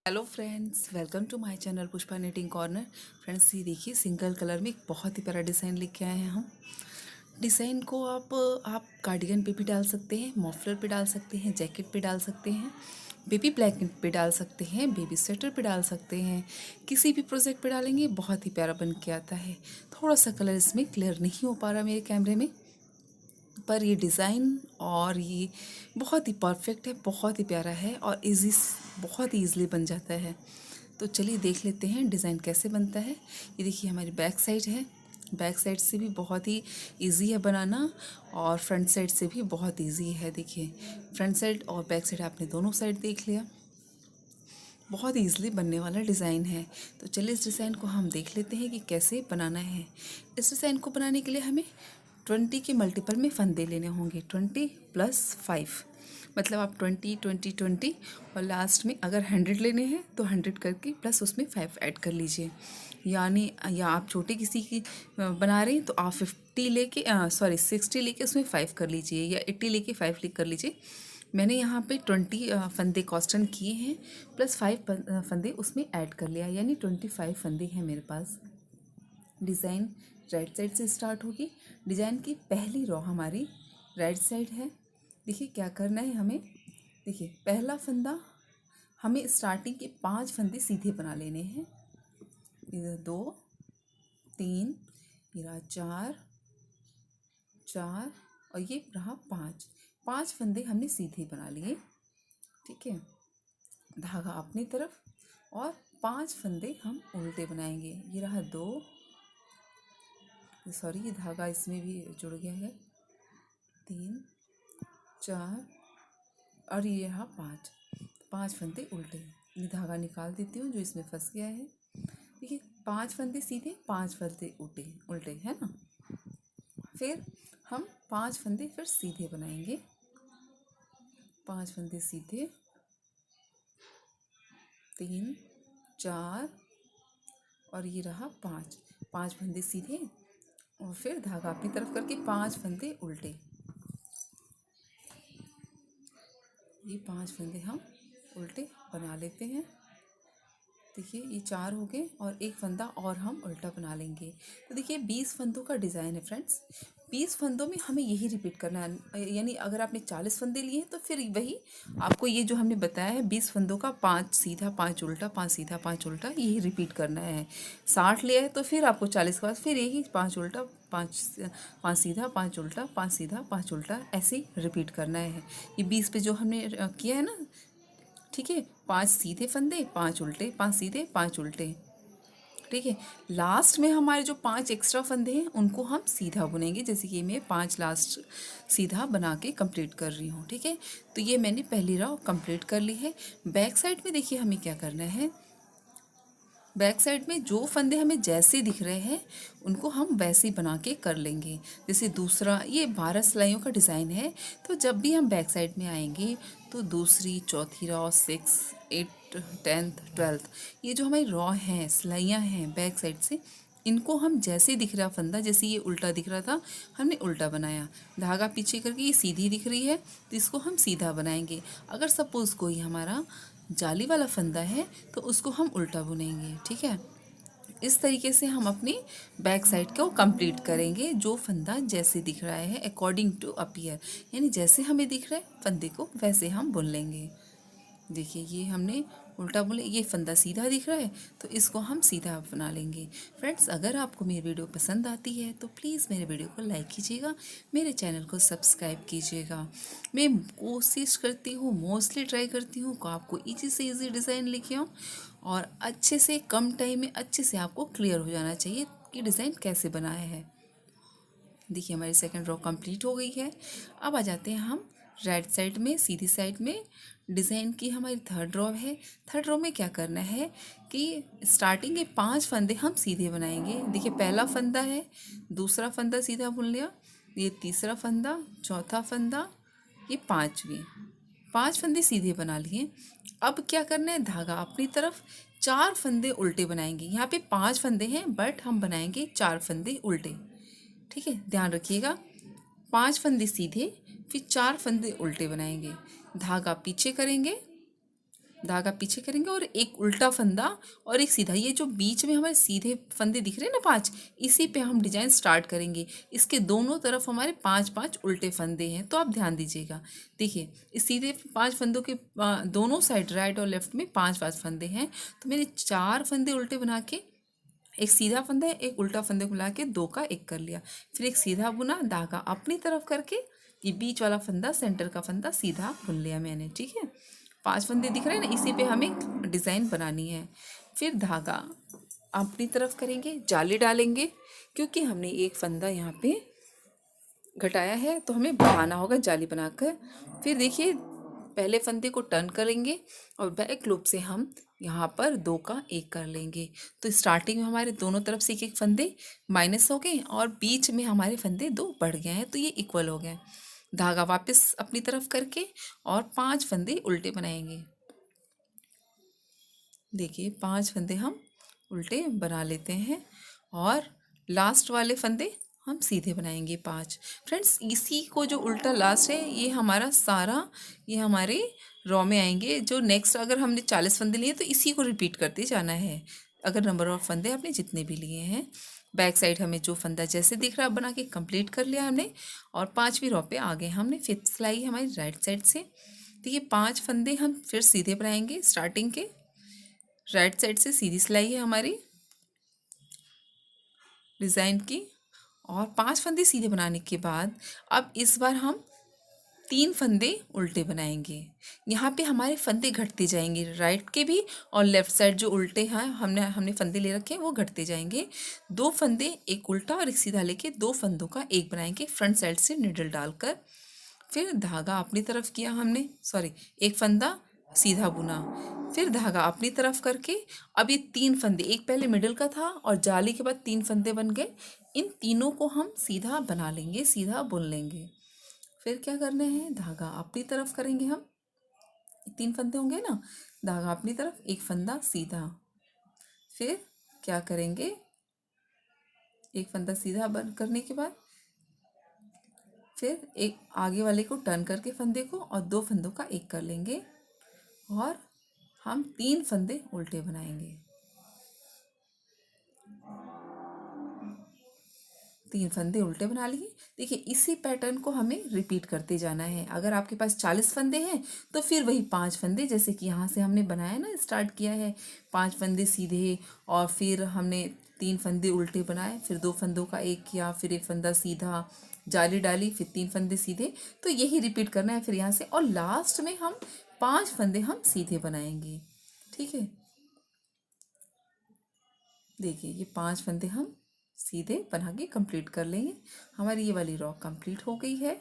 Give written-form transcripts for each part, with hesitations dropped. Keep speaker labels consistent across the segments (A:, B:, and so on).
A: Hello friends, welcome to my channel Pushpa knitting corner. Friends, ये देखिए single colour में एक बहुत ही प्यारा डिज़ाइन लेके आए हैं हम। डिज़ाइन को आप कार्डिगन पे भी डाल सकते हैं, मफलर पे डाल सकते हैं, जैकेट पे डाल सकते हैं, बेबी ब्लैंकेट पे डाल सकते हैं, बेबी स्वेटर पे डाल सकते हैं। किसी भी प्रोजेक्ट पे डालेंगे बहुत ही प्यारा बन के आता है। थोड़ा सा कलर इसमें क्लियर नहीं हो पा रहा मेरे कैमरे में, पर ये डिज़ाइन और ये बहुत ही परफेक्ट है, बहुत ही प्यारा है और बहुत ही ईज़िली बन जाता है। तो चलिए देख लेते हैं डिज़ाइन कैसे बनता है। ये देखिए हमारी बैक साइड है। बैक साइड से भी बहुत ही इजी है बनाना और फ्रंट साइड से भी बहुत इजी है। देखिए फ्रंट साइड और बैक साइड आपने दोनों साइड देख लिया। बहुत ईजिली बनने वाला डिज़ाइन है। तो चलिए इस डिज़ाइन को हम देख लेते हैं कि कैसे बनाना है। इस डिज़ाइन को बनाने के लिए हमें 20 के मल्टीपल में फंदे लेने होंगे। 20 + 5 मतलब आप 20 20 20 और लास्ट में अगर 100 लेने हैं तो 100 करके प्लस उसमें 5 ऐड कर लीजिए। यानी या आप छोटे किसी की बना रहे हैं तो आप 50 लेके 60 लेके उसमें 5 कर लीजिए या 80 लेके 5 कर लीजिए। मैंने यहाँ पे 20 फंदे कॉस्टन किए हैं प्लस 5 फंदे उसमें ऐड कर लिया, यानी 25 फंदे हैं मेरे पास। डिज़ाइन राइट साइड से स्टार्ट होगी। डिज़ाइन की पहली रो हमारी राइट साइड है। देखिए क्या करना है हमें। देखिए पहला फंदा हमें स्टार्टिंग के 5 फंदे सीधे बना लेने हैं। इधर 2 3 इधर 4 4 और ये रहा 5 फंदे हमने सीधे बना लिए। ठीक है, धागा अपनी तरफ और 5 फंदे हम उल्टे बनाएंगे। ये रहा 2, सॉरी ये धागा इसमें भी जुड़ गया है, 3 4 और ये रहा 5 फिर उल्टे। ये धागा निकाल देती हूँ जो इसमें फंस गया है। देखिए 5 फंदे सीधे 5 फंदे उल्टे उल्टे है ना। फिर हम 5 फंदे फिर सीधे बनाएंगे। 5 फंदे सीधे, 3 4 और ये रहा 5 फंदे सीधे और फिर धागा अपनी तरफ करके 5 फंदे उल्टे। ये 5 फंदे हम उल्टे बना लेते हैं। देखिए ये 4 हो गए और एक फंदा और हम उल्टा बना लेंगे। तो देखिए 20 फंदों का डिज़ाइन है फ्रेंड्स। 20 फंदों में हमें यही रिपीट करना है, यानी अगर आपने 40 फंदे लिए हैं तो फिर वही आपको ये जो हमने बताया है 20 फंदों का 5 सीधा 5 उल्टा 5 सीधा 5 उल्टा यही रिपीट करना है। 60 लिया है तो फिर आपको 40 के बाद फिर यही 5 उल्टा 5 सीधा 5 उल्टा 5 सीधा 5 उल्टा ऐसे रिपीट करना है। ये 20 पे जो हमने किया है ना, ठीक है, 5 सीधे फंदे 5 उल्टे, 5 सीधे 5 उल्टे। ठीक है, लास्ट में हमारे जो 5 एक्स्ट्रा फंदे हैं उनको हम सीधा बुनेंगे, जैसे कि मैं 5 लास्ट सीधा बना के कंप्लीट कर रही हूँ। ठीक है, तो ये मैंने पहली रो कंप्लीट कर ली है। बैक साइड में देखिए हमें क्या करना है। बैक साइड में जो फंदे हमें जैसे दिख रहे हैं उनको हम वैसे ही बना के कर लेंगे। जैसे दूसरा ये 12 सिलाइयों का डिज़ाइन है, तो जब भी हम बैक साइड में आएंगे तो दूसरी चौथी रॉ 6 8 10th 12th ये जो हमारी रॉ हैं सिलाइयाँ हैं बैक साइड से, इनको हम जैसे दिख रहा फंदा, जैसे ये उल्टा दिख रहा था हमने उल्टा बनाया, धागा पीछे करके ये सीधी दिख रही है तो इसको हम सीधा बनाएंगे। अगर सपोज़ कोई हमारा जाली वाला फंदा है तो उसको हम उल्टा बुनेंगे। ठीक है, इस तरीके से हम अपनी बैक साइड को कंप्लीट करेंगे। जो फंदा जैसे दिख रहा है अकॉर्डिंग टू अपीयर, यानी जैसे हमें दिख रहा है फंदे को वैसे हम बुन लेंगे। देखिए ये हमने उल्टा बोले, ये फंदा सीधा दिख रहा है तो इसको हम सीधा बना लेंगे। फ्रेंड्स, अगर आपको मेरी वीडियो पसंद आती है तो प्लीज़ मेरे वीडियो को लाइक कीजिएगा, मेरे चैनल को सब्सक्राइब कीजिएगा। मैं कोशिश करती हूँ, मोस्टली ट्राई करती हूँ कि आपको ईजी से ईजी डिज़ाइन लेके आऊँ और अच्छे से कम टाइम में अच्छे से आपको क्लियर हो जाना चाहिए कि डिज़ाइन कैसे बनाया है। देखिए हमारी सेकंड रो कंप्लीट हो गई है। अब आ जाते हैं हम राइट साइड में, सीधी साइड में। डिज़ाइन की हमारी थर्ड रो है। थर्ड रो में क्या करना है कि स्टार्टिंग के 5 फंदे हम सीधे बनाएंगे। देखिए पहला फंदा है, दूसरा फंदा सीधा बुन लिया, ये तीसरा फंदा, चौथा फंदा, ये 5 फंदे सीधे बना लिए। अब क्या करना है, धागा अपनी तरफ, 4 फंदे उल्टे बनाएंगे। यहाँ पे 5 फंदे हैं बट हम बनाएंगे 4 फंदे उल्टे। ठीक है, ध्यान रखिएगा, 5 फंदे सीधे फिर 4 फंदे उल्टे बनाएंगे, धागा पीछे करेंगे, धागा पीछे करेंगे और एक उल्टा फंदा और एक सीधा। ये जो बीच में हमारे सीधे फंदे दिख रहे हैं ना 5, इसी पे हम डिजाइन स्टार्ट करेंगे। इसके दोनों तरफ हमारे 5-5 उल्टे फंदे हैं, तो आप ध्यान दीजिएगा। देखिए इस सीधे 5 फंदों के दोनों साइड राइट और लेफ्ट में 5-5 फंदे हैं, तो मैंने 4 फंदे उल्टे बना के एक सीधा फंदा एक उल्टा फंदे को मिला के 2 का 1 कर लिया। फिर एक सीधा बुना, धागा अपनी तरफ करके ये बीच वाला फंदा सेंटर का फंदा सीधा बुन लिया मैंने। ठीक है, 5 फंदे दिख रहे हैं ना, इसी पे हमें डिज़ाइन बनानी है। फिर धागा अपनी तरफ करेंगे, जाली डालेंगे, क्योंकि हमने एक फंदा यहाँ पे घटाया है तो हमें बढ़ाना होगा जाली बनाकर। फिर देखिए पहले फंदे को टर्न करेंगे और बैक लूप से हम यहाँ पर 2 का 1 कर लेंगे। तो स्टार्टिंग में हमारे दोनों तरफ से एक फंदे माइनस हो गए और बीच में हमारे फंदे 2 बढ़ गए हैं, तो ये इक्वल हो गए। धागा वापस अपनी तरफ करके और 5 फंदे उल्टे बनाएंगे। देखिए 5 फंदे हम उल्टे बना लेते हैं और लास्ट वाले फंदे हम सीधे बनाएंगे 5। फ्रेंड्स इसी को जो उल्टा लास्ट है ये हमारा सारा ये हमारे रॉ में आएंगे। जो नेक्स्ट अगर हमने 40 फंदे लिए तो इसी को रिपीट करते जाना है, अगर नंबर ऑफ फंदे आपने जितने भी लिए हैं। बैक साइड हमें जो फंदा जैसे दिख रहा है बना के कंप्लीट कर लिया हमने और 5वीं रॉ पे आ गए हमने। 5th सिलाई हमारी राइट साइड से। देखिए 5 फंदे हम फिर सीधे बनाएंगे स्टार्टिंग के, राइट साइड से सीधी सिलाई है हमारी डिज़ाइन की। और 5 फंदे सीधे बनाने के बाद अब इस बार हम 3 फंदे उल्टे बनाएंगे। यहाँ पे हमारे फंदे घटते जाएंगे, राइट के भी और लेफ्ट साइड जो उल्टे हैं हमने हमने फंदे ले रखे हैं वो घटते जाएंगे। 2 फंदे एक उल्टा और एक सीधा लेके 2 फंदों का 1 बनाएंगे फ्रंट साइड से निडल डालकर। फिर धागा अपनी तरफ किया हमने, सॉरी एक फंदा सीधा बुना, फिर धागा अपनी तरफ करके अब ये 3 फंदे, एक पहले मिडल का था और जाली के बाद 3 फंदे बन गए, इन तीनों को हम सीधा बना लेंगे, सीधा बुन लेंगे। फिर क्या करना है, धागा अपनी तरफ करेंगे हम, 3 फंदे होंगे ना, धागा अपनी तरफ एक फंदा सीधा, फिर क्या करेंगे एक फंदा सीधा बंद करने के बाद फिर एक आगे वाले को टर्न करके फंदे को और 2 फंदों का 1 कर लेंगे और हम 3 फंदे उल्टे बनाएंगे। 3 फंदे उल्टे बना लिए। देखिए इसी पैटर्न को हमें रिपीट करते जाना है। अगर आपके पास 40 फंदे हैं तो फिर वही 5 फंदे, जैसे कि यहाँ से हमने बनाया ना, स्टार्ट किया है 5 फंदे सीधे और फिर हमने 3 फंदे उल्टे बनाए, फिर 2 फंदों का 1 किया, फिर एक फंदा सीधा, जाली डाली, फिर 3 फंदे सीधे। तो यही रिपीट करना है फिर यहाँ से, और लास्ट में हम 5 फंदे हम सीधे बनाएंगे। ठीक है, देखिए ये 5 फंदे हम सीधे बना के कंप्लीट कर लेंगे। हमारी ये वाली रॉ कंप्लीट हो गई है।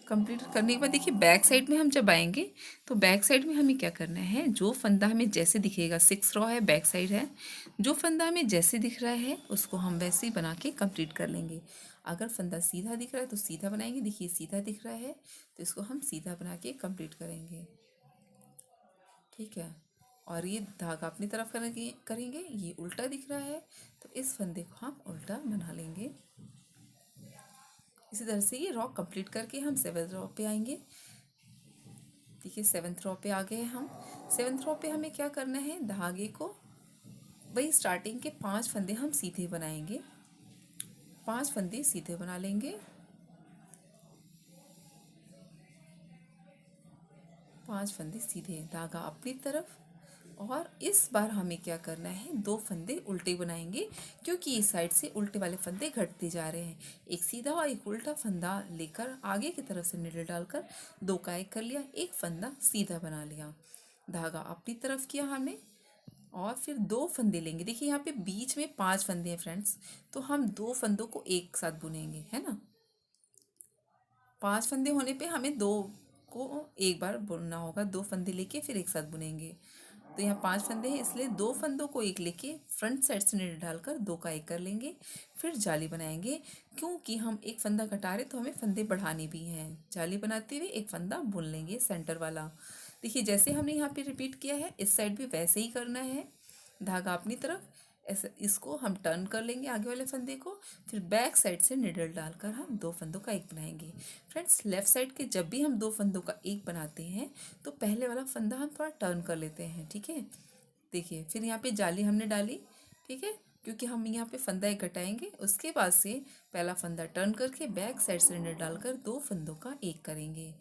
A: कंप्लीट करने के बाद देखिए बैक साइड में हम जब आएंगे तो बैक साइड में हमें क्या करना है, जो फंदा हमें जैसे दिखेगा, 6 रॉ है बैक साइड है, जो फंदा हमें जैसे दिख रहा है उसको हम वैसे ही बना के कंप्लीट कर लेंगे। अगर फंदा सीधा दिख रहा है तो सीधा बनाएंगे, देखिए सीधा दिख रहा है तो इसको हम सीधा बना के कंप्लीट करेंगे। ठीक है, और ये धागा अपनी तरफ करेंगे, ये उल्टा दिख रहा है तो इस फंदे को हम उल्टा बना लेंगे। इसी तरह से ये रॉ कंप्लीट करके हम 7th रॉ पे आएंगे। देखिए 7th रॉ पे आ गए हम। 7th रॉ पे हमें क्या करना है, धागे को वही स्टार्टिंग के 5 फंदे हम सीधे बनाएंगे, 5 फंदे सीधे बना लेंगे, 5 फंदे सीधे, धागा अपनी तरफ। और इस बार हमें क्या करना है, 2 फंदे उल्टे बनाएंगे, क्योंकि इस साइड से उल्टे वाले फंदे घटते जा रहे हैं। एक सीधा और एक उल्टा फंदा लेकर आगे की तरफ से निडल डालकर 2 का 1 कर लिया, एक फंदा सीधा बना लिया, धागा अपनी तरफ किया हमने और फिर 2 फंदे लेंगे। देखिए यहाँ पे बीच में 5 फंदे हैं फ्रेंड्स, तो हम 2 फंदों को एक साथ बुनेंगे, है ना। 5 फंदे होने पे हमें 2 को एक बार बुनना होगा, 2 फंदे लेके फिर एक साथ बुनेंगे। तो यहाँ 5 फंदे हैं, इसलिए 2 फंदों को एक लेके फ्रंट साइड से निडल डालकर 2 का 1 कर लेंगे, फिर जाली बनाएंगे। क्योंकि हम एक फंदा घटा रहे तो हमें फंदे बढ़ाने भी हैं, जाली बनाते हुए एक फंदा बुन लेंगे सेंटर वाला। देखिए जैसे हमने यहाँ पे रिपीट किया है, इस साइड भी वैसे ही करना है, धागा अपनी तरफ, ऐसे इसको हम टर्न कर लेंगे आगे वाले फंदे को, फिर बैक साइड से निडल डालकर हम दो फंदों का एक बनाएंगे। फ्रेंड्स, लेफ्ट साइड के जब भी हम दो फंदों का एक बनाते हैं तो पहले वाला फंदा हम थोड़ा टर्न कर लेते हैं, ठीक है। देखिए, फिर यहाँ पे जाली हमने डाली, ठीक है, क्योंकि हम यहाँ पे फंदा एक घटाएंगे। उसके बाद से पहला फंदा टर्न करके बैक साइड से निडल डालकर दो फंदों का एक करेंगे।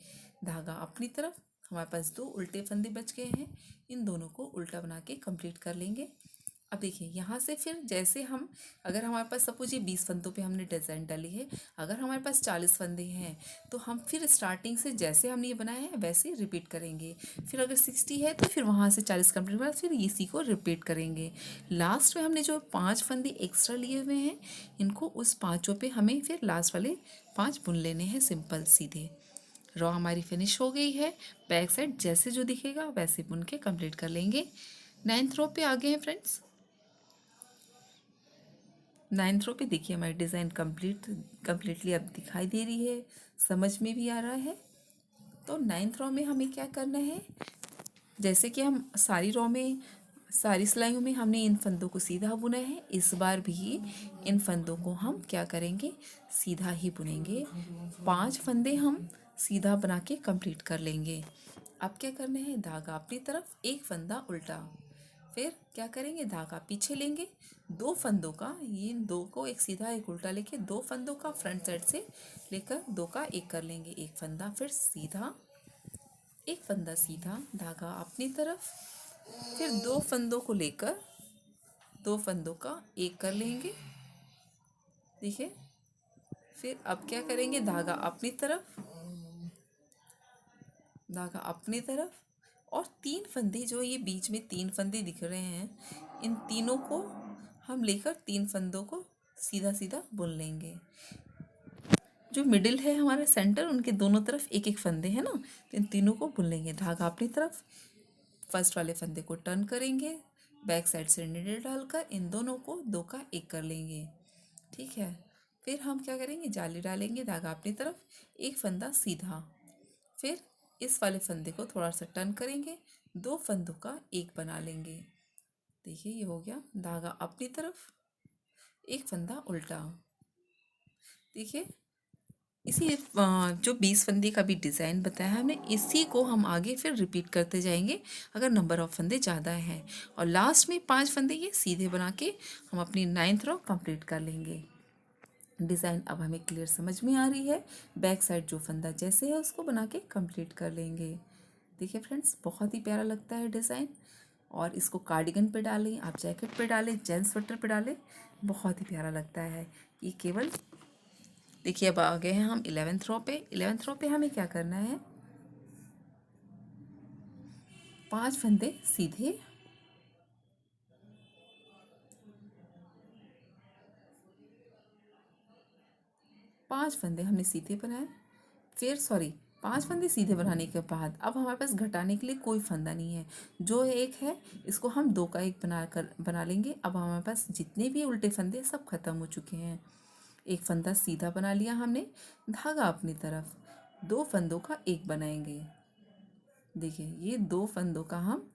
A: धागा अपनी तरफ, हमारे पास दो उल्टे फंदे बच गए हैं, इन दोनों को उल्टा बना के कंप्लीट कर लेंगे। अब देखिए, यहाँ से फिर जैसे हम, अगर हमारे पास सपोज ये 20 फंदों पे हमने डिज़ाइन डाली है, अगर हमारे पास 40 फंदे हैं तो हम फिर स्टार्टिंग से जैसे हमने ये बनाया है वैसे ही रिपीट करेंगे। फिर अगर 60 है तो फिर वहाँ से 40 कंप्लीट के बाद फिर इसी को रिपीट करेंगे। लास्ट में हमने जो 5 फंदे एक्स्ट्रा लिए हुए हैं, इनको उस पाँचों पे हमें फिर लास्ट वाले 5 बुन लेने हैं, सिंपल सीधे। रॉ हमारी फिनिश हो गई है। बैक साइड जैसे जो दिखेगा वैसे बुन के कंप्लीट कर लेंगे। 9th रो पे आ गए हैं फ्रेंड्स। 9th रो पे देखिए हमारी डिज़ाइन कंप्लीटली अब दिखाई दे रही है, समझ में भी आ रहा है। तो 9th रो में हमें क्या करना है, जैसे कि हम सारी रो में, सारी सिलाइयों में हमने इन फंदों को सीधा बुना है, इस बार भी इन फंदों को हम क्या करेंगे, सीधा ही बुनेंगे। 5 फंदे हम सीधा बना के कंप्लीट कर लेंगे। अब क्या करना है, धागा अपनी तरफ, एक फंदा उल्टा, फिर क्या करेंगे, धागा पीछे लेंगे, दो फंदों का, ये दो को एक सीधा एक उल्टा लेके दो फंदों का फ्रंट साइड से लेकर दो का एक कर लेंगे। एक फंदा फिर सीधा, एक फंदा सीधा, धागा अपनी तरफ, फिर दो फंदों को लेकर दो फंदों का एक कर लेंगे। देखिए, फिर अब क्या करेंगे, धागा अपनी तरफ, धागा अपनी तरफ, और तीन फंदे जो ये बीच में तीन फंदे दिख रहे हैं, इन तीनों को हम लेकर तीन फंदों को सीधा सीधा बुन लेंगे। जो मिडिल है हमारा सेंटर, उनके दोनों तरफ एक एक फंदे हैं ना, तो इन तीनों को बुन लेंगे। धागा अपनी तरफ, फर्स्ट वाले फंदे को टर्न करेंगे, बैक साइड से नीडल डालकर इन दोनों को दो का एक कर लेंगे, ठीक है। फिर हम क्या करेंगे, जाली डालेंगे, धागा अपनी तरफ, एक फंदा सीधा, फिर इस वाले फंदे को थोड़ा सा टर्न करेंगे, दो फंदों का एक बना लेंगे। देखिए, ये हो गया, धागा अपनी तरफ, एक फंदा उल्टा। देखिए, इसी जो 20 फंदे का भी डिज़ाइन बताया है हमने, इसी को हम आगे फिर रिपीट करते जाएंगे अगर नंबर ऑफ फंदे ज़्यादा हैं, और लास्ट में 5 फंदे ये सीधे बना के हम अपनी 9th रो कंप्लीट कर लेंगे। डिज़ाइन अब हमें क्लियर समझ में आ रही है। बैक साइड जो फंदा जैसे है उसको बना के कंप्लीट कर लेंगे। देखिए फ्रेंड्स, बहुत ही प्यारा लगता है डिज़ाइन, और इसको कार्डिगन पे डालें, आप जैकेट पे डालें, जेंट्स स्वेटर पे डालें, बहुत ही प्यारा लगता है। ये केवल देखिए, अब आ गए हैं हम 11th रो पे। 11th रो पे हमें क्या करना है, 5 फंदे सीधे, पांच फंदे हमने सीधे बनाए, फिर सॉरी, 5 फंदे सीधे बनाने के बाद अब हमारे पास घटाने के लिए कोई फंदा नहीं है, जो एक है इसको हम दो का एक बना लेंगे। अब हमारे पास जितने भी उल्टे फंदे सब खत्म हो चुके हैं। एक फंदा सीधा बना लिया हमने, धागा अपनी तरफ, दो फंदों का एक बनाएंगे। देखिए, ये दो फंदों का हम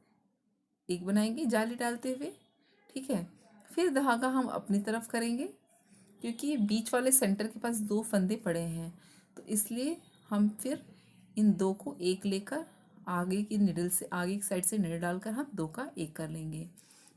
A: एक बनाएंगे जाली डालते हुए, ठीक है। फिर धागा हम अपनी तरफ करेंगे, क्योंकि ये बीच वाले सेंटर के पास दो फंदे पड़े हैं, तो इसलिए हम फिर इन दो को एक लेकर आगे की निडल से, आगे की साइड से निडल डालकर हम दो का एक कर लेंगे।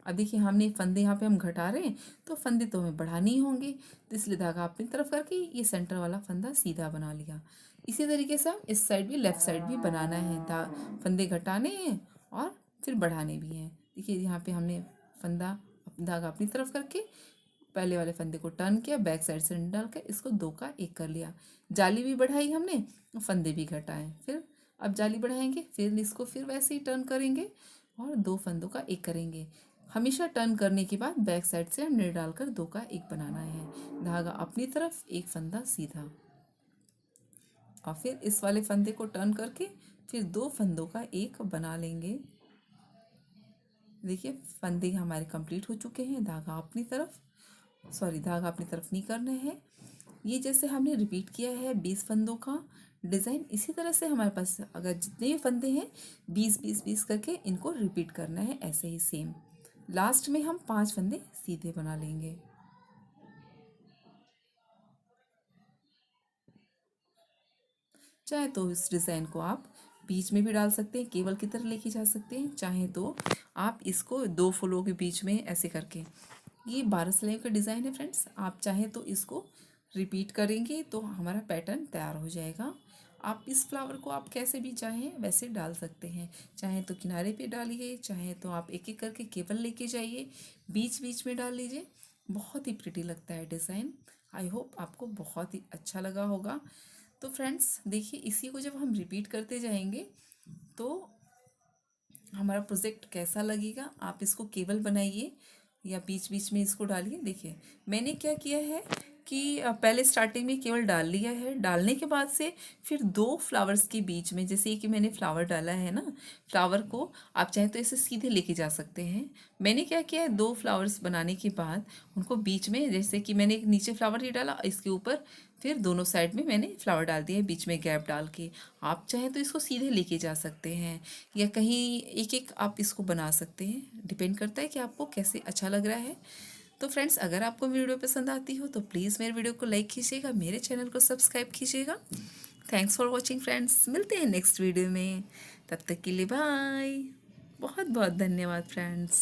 A: अब देखिए, हमने फंदे यहाँ पे हम घटा रहे हैं, तो फंदे तो हमें बढ़ाने ही होंगे, तो इसलिए धागा अपनी तरफ करके ये सेंटर वाला फंदा सीधा बना लिया। इसी तरीके से हम इस साइड भी, लेफ्ट साइड भी बनाना है, फंदे घटाने हैं और फिर बढ़ाने भी हैं। देखिए, यहाँ पे हमने फंदा, धागा अपनी तरफ करके पहले वाले फंदे को टर्न किया, बैक साइड से डाल कर इसको दो का एक कर लिया, जाली भी बढ़ाई हमने, फंदे भी घटाए, फिर अब जाली बढ़ाएंगे, फिर इसको फिर वैसे ही टर्न करेंगे और दो फंदों का एक करेंगे। हमेशा टर्न करने के बाद बैक साइड से हमने डालकर दो का एक बनाना है। धागा अपनी तरफ, एक फंदा सीधा, और फिर इस वाले फंदे को टर्न करके फिर दो फंदों का एक बना लेंगे। देखिए, फंदे हमारे कंप्लीट हो चुके हैं। धागा अपनी तरफ, सॉरी, धागा अपनी तरफ नहीं करना है। ये जैसे हमने रिपीट किया है 20 फंदों का डिज़ाइन, इसी तरह से हमारे पास अगर जितने भी फंदे हैं 20 20 20 करके इनको रिपीट करना है, ऐसे ही सेम। लास्ट में हम 5 फंदे सीधे बना लेंगे। चाहे तो इस डिज़ाइन को आप बीच में भी डाल सकते हैं, केवल की तरह लेके जा सकते हैं, चाहे तो आप इसको 2 फूलों के बीच में ऐसे करके, ये 12 सिलाई का डिज़ाइन है फ्रेंड्स। आप चाहें तो इसको रिपीट करेंगे तो हमारा पैटर्न तैयार हो जाएगा। आप इस फ्लावर को आप कैसे भी चाहें वैसे डाल सकते हैं, चाहे तो किनारे पे डालिए, चाहे तो आप एक एक करके केवल लेके जाइए, बीच बीच में डाल लीजिए। बहुत ही प्रिटी लगता है डिज़ाइन। आई होप आपको बहुत ही अच्छा लगा होगा। तो फ्रेंड्स देखिए, इसी को जब हम रिपीट करते जाएंगे तो हमारा प्रोजेक्ट कैसा लगेगा। आप इसको केवल बनाइए या बीच बीच में इसको डालिए। देखिए मैंने क्या किया है कि पहले स्टार्टिंग में केवल डाल लिया है, डालने के बाद से फिर 2 फ्लावर्स के बीच में, जैसे कि मैंने फ्लावर डाला है ना, फ्लावर को आप चाहें तो ऐसे सीधे लेके जा सकते हैं। मैंने क्या किया है, 2 फ्लावर्स बनाने के बाद उनको बीच में, जैसे कि मैंने एक नीचे फ्लावर ही डाला, इसके ऊपर फिर दोनों साइड में मैंने फ्लावर डाल दिया है, बीच में गैप डाल के। आप चाहें तो इसको सीधे लेके जा सकते हैं या कहीं एक एक आप इसको बना सकते हैं, डिपेंड करता है कि आपको कैसे अच्छा लग रहा है। तो फ्रेंड्स अगर आपको मेरी वीडियो पसंद आती हो तो प्लीज़ मेरे वीडियो को लाइक कीजिएगा, मेरे चैनल को सब्सक्राइब कीजिएगा। थैंक्स फॉर वॉचिंग फ्रेंड्स, मिलते हैं नेक्स्ट वीडियो में, तब तक के लिए बाय। बहुत बहुत धन्यवाद फ्रेंड्स।